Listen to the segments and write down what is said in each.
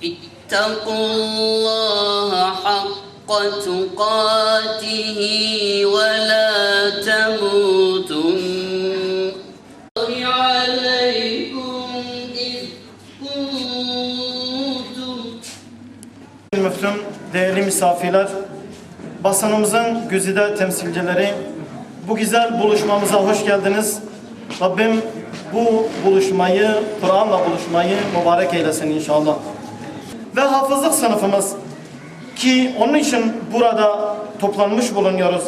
اتقوا الله حق تقاته ولا تموتن عليكم إذ كنتم. Müftüm, değerli misafirler, basınımızın güzide temsilcileri, bu güzel buluşmamıza hoş geldiniz. Rabbim bu buluşmayı, Kur'an'la buluşmayı mübarek eylesin inşallah. Ve hafızlık sınıfımız ki onun için burada toplanmış bulunuyoruz.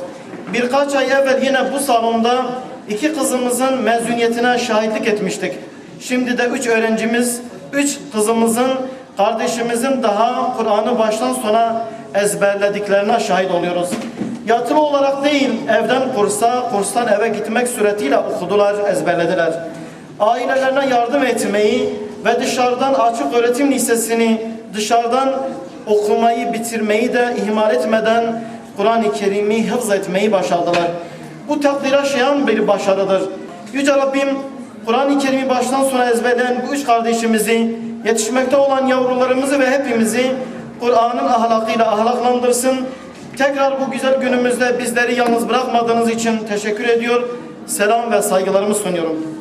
Birkaç ay evvel yine bu salonda iki kızımızın mezuniyetine şahitlik etmiştik. Şimdi de 3 öğrencimiz, 3 kızımızın, kardeşimizin daha Kur'an'ı baştan sona ezberlediklerine şahit oluyoruz. Yatılı olarak değil, evden kursa, kurstan eve gitmek suretiyle okudular, ezberlediler. Ailelerine yardım etmeyi ve dışarıdan açık öğretim lisesini, dışarıdan okumayı bitirmeyi de ihmal etmeden Kur'an-ı Kerim'i hıfz etmeyi başardılar. Bu takdire şayan bir başarıdır. Yüce Rabbim Kur'an-ı Kerim'i baştan sona ezberleyen bu 3 kardeşimizi, yetişmekte olan yavrularımızı ve hepimizi Kur'an'ın ahlakıyla ahlaklandırsın. Tekrar bu güzel günümüzde bizleri yalnız bırakmadığınız için teşekkür ediyor. Selam ve saygılarımı sunuyorum.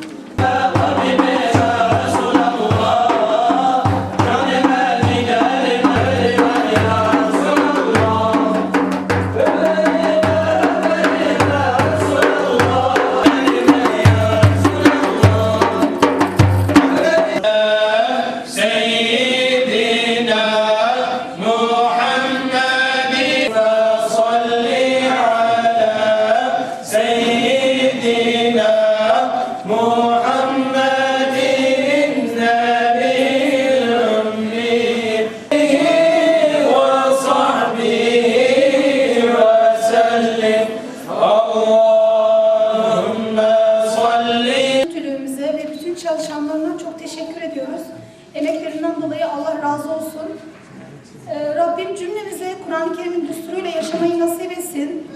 Çalışanlarına çok teşekkür ediyoruz. Emeklerinden dolayı Allah razı olsun. Rabbim cümlemize Kur'an-ı Kerim'in düsturuyla yaşamayı nasip etsin.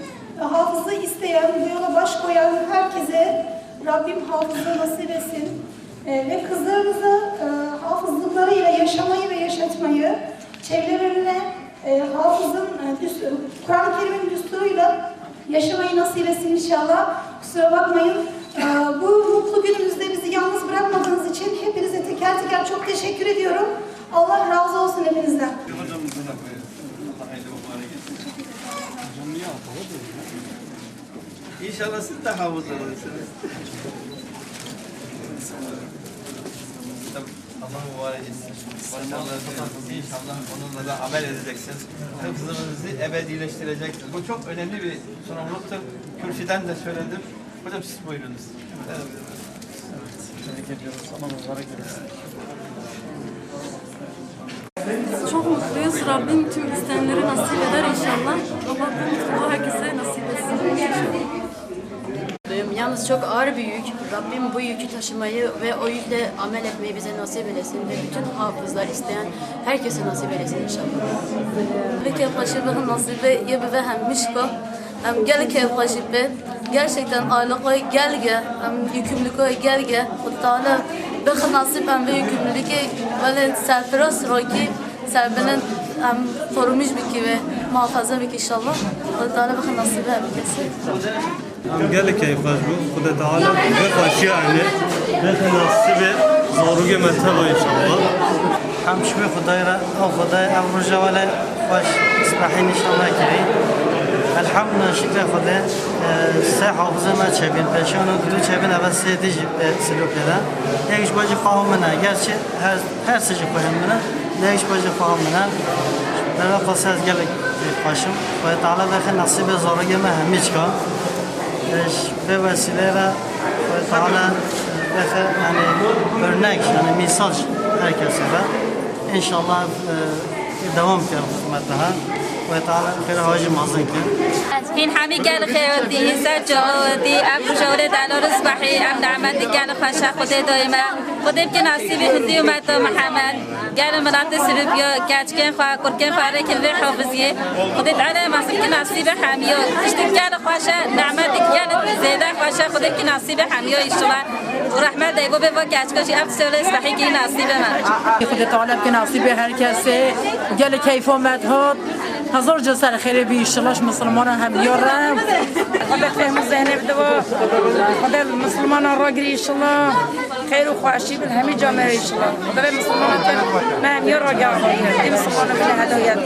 Hafızı isteyen, bu yola baş koyan herkese Rabbim hafızı nasip etsin. Ve kızlarımıza hafızlıklarıyla yaşamayı ve yaşatmayı, çevrelerine Kur'an-ı Kerim'in düsturuyla yaşamayı nasip etsin inşallah. Kusura bakmayın. Bu mutlu günümüzde bizi yalnız bırakmadığınız için hepinize teker teker çok teşekkür ediyorum. Allah razı olsun hepinizden. İnşallah siz de hafız olursunuz. Allah mübarek etsin. İnşallah onunla da amel edeceksiniz. Hıfzınızı ebedileştireceksiniz. Bu çok önemli bir sorumluluktur. Kürsüden de söyledim. Hocam siz buyurunuz. Çok mutluyuz. Rabbim tüm isteyenleri nasip eder inşallah. Allah bu mutluluğu herkese nasip etsin. Yalnız çok ağır bir yük. Rabbim bu yükü taşımayı ve o yükle amel etmeyi bize nasip eylesin ve bütün hafızlar isteyen herkese nasip eylesin inşallah. Ve yaklaşık nasibe gibi ve hemmişko. Gel ki yaklaşık gerçekten ağırlıkla gelge, yükümlülüğe gelge. O Teala bir nasip ve yükümlülüğü böyle serfiraz roki serbinin korumuş bir gibi muhafaza bir inşallah. O Teala bir nasip herkese. قال لك كيف خرجوا خدا تعالى بخش يعني بخ نصيب زوروجي متبا ان شاء الله هم شوي خدايرة او خداي او رجواله خوش اسمحين ان شاء الله كريم الحمد لله شكر خدا سه حافظه ما چبین پشان و دو چبین اول سه دیج سلوک ده یکیش باجی فهم منه گرچه هر سه فهم منه یکیش باجی فهم منه برای قصه از گل خوشم و تعالی بخیر نصیب زوروجی ما همیچ کن به وسیله و تعالی بخیر یعنی örnek yani mesaj herkese ve inşallah devam eder hizmetler ve تعالی خیر حاجی مازن کن این همی گل خیردی سر جادی ام جوره دلار صبحی ام نعمتی گل خوش خود دائما خدا بکن نصیب هندی و مت محمد گل منات سربیا کچکن خواه کرکن خواه رکن و حافظیه خدا تعالی مصر که نصیب حمیو تشتک گل خواشه نعمت گل زیده خواشه خدا که نصیب حمیو ایشلا و رحمت دیگو به با کچکشی افسر استحی که نصیب من خدا تعالی که نصیب هر کسی گل کیف و مدهات هزار جسر خیره بی ایشلاش مسلمان هم یارم خدا فهم ذهن بدوا خدا مسلمان را گری ایشلا خیر و خوشی به همه جامعه ایشلا خدا مسلمان ما هم یار را گردید مسلمان به هدایت